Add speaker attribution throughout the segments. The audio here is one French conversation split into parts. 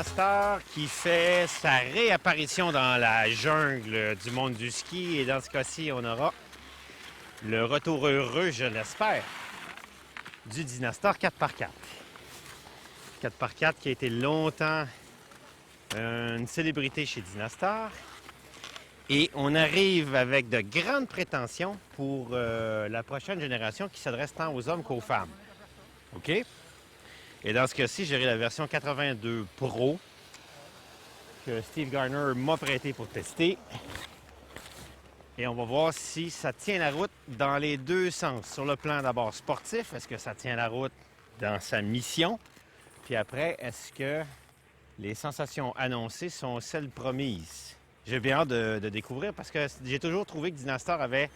Speaker 1: Dynastar qui fait sa réapparition dans la jungle du monde du ski. Et dans ce cas-ci, on aura le retour heureux, je l'espère, du Dynastar 4x4. 4x4 qui a été longtemps une célébrité chez Dynastar. Et on arrive avec de grandes prétentions pour la prochaine génération qui s'adresse tant aux hommes qu'aux femmes. OK? Et dans ce cas-ci, j'aurai la version 82 Pro que Steve Garner m'a prêté pour tester. Et on va voir si ça tient la route dans les deux sens. Sur le plan d'abord sportif, est-ce que ça tient la route dans sa mission? Puis après, est-ce que les sensations annoncées sont celles promises? J'ai bien hâte de découvrir parce que j'ai toujours trouvé que Dynastar avait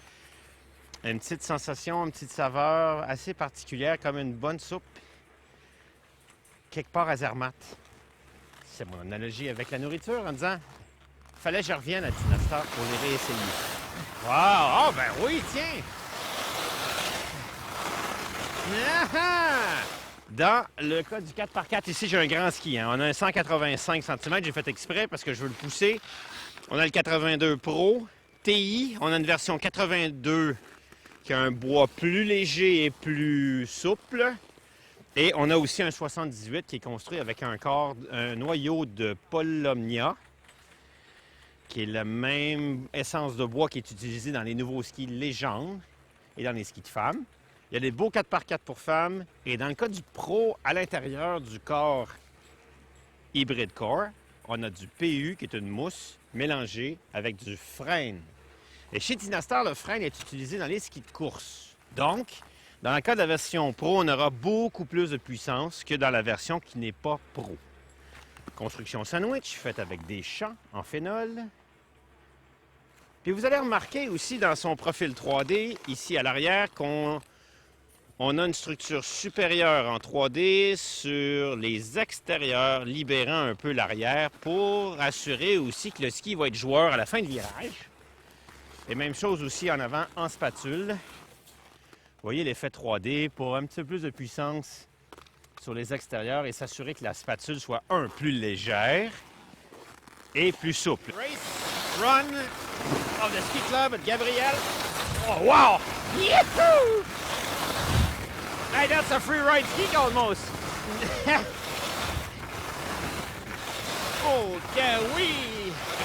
Speaker 1: une petite sensation, une petite saveur assez particulière, comme une bonne soupe, quelque part à Zermatt. C'est mon analogie avec la nourriture en disant fallait que je revienne à Dynastar pour les réessayer. Wow! Ah, ben oui, tiens! Dans le cas du 4x4, ici, j'ai un grand ski. Hein. On a un 185 cm. J'ai fait exprès parce que je veux le pousser. On a le 82 Pro TI. On a une version 82 qui a un bois plus léger et plus souple. Et on a aussi un 78 qui est construit avec un noyau de Polomnia, qui est la même essence de bois qui est utilisée dans les nouveaux skis Légende et dans les skis de femmes. Il y a des beaux 4x4 pour femmes. Et dans le cas du Pro, à l'intérieur du corps Hybrid Core, on a du PU, qui est une mousse, mélangée avec du frêne. Et chez Dynastar, le frêne est utilisé dans les skis de course. Donc, dans le cas de la version Pro, on aura beaucoup plus de puissance que dans la version qui n'est pas Pro. Construction sandwich, faite avec des champs en phénol. Puis vous allez remarquer aussi dans son profil 3D, ici à l'arrière, qu'on a une structure supérieure en 3D sur les extérieurs, libérant un peu l'arrière pour assurer aussi que le ski va être joueur à la fin du virage. Et même chose aussi en avant en spatule. Vous voyez l'effet 3D pour un petit peu plus de puissance sur les extérieurs et s'assurer que la spatule soit plus légère et plus souple. Race run of the ski club at Gabriel. Oh wow! Yahoo! Hey, that's a free ride ski almost. Oh que oui!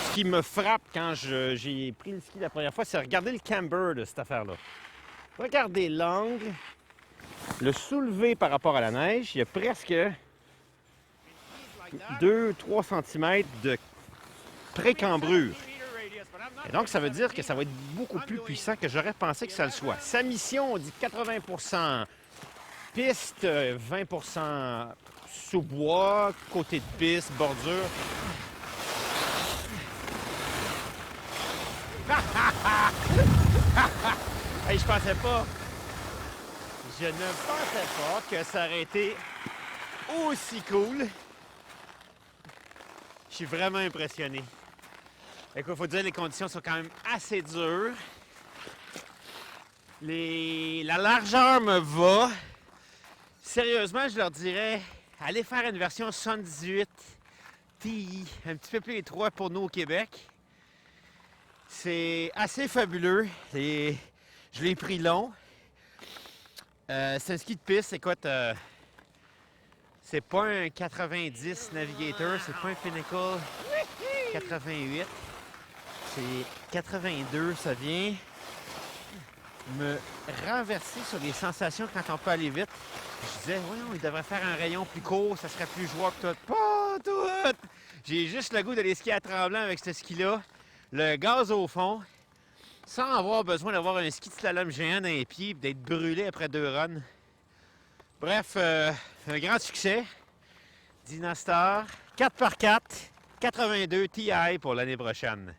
Speaker 1: Ce qui me frappe quand j'ai pris le ski la première fois, c'est regarder le camber de cette affaire-là. Regardez l'angle, le soulevé par rapport à la neige, il y a presque 2-3 cm de pré-cambrure. Et donc, ça veut dire que ça va être beaucoup plus puissant que j'aurais pensé que ça le soit. Sa mission, on dit 80% piste, 20% sous-bois, côté de piste, bordure. Hey, je pensais pas. Je ne pensais pas que ça aurait été aussi cool. Je suis vraiment impressionné. Écoute, il faut dire que les conditions sont quand même assez dures. La largeur me va. Sérieusement, je leur dirais, allez faire une version 78 TI, un petit peu plus étroit pour nous au Québec. C'est assez fabuleux. Je l'ai pris long. C'est un ski de piste. Écoute, c'est pas un 90 Navigator, c'est pas un Pinnacle 88. C'est 82. Ça vient me renverser sur les sensations quand on peut aller vite. Je disais, ouais, il devrait faire un rayon plus court, ça serait plus jouable que tout. Pas tout! J'ai juste le goût d'aller skier à Tremblant avec ce ski-là. Le gaz au fond, sans avoir besoin d'avoir un ski de slalom géant dans les pieds et d'être brûlé après 2 runs. Bref, un grand succès. Dynastar 4x4, 82 TI pour l'année prochaine.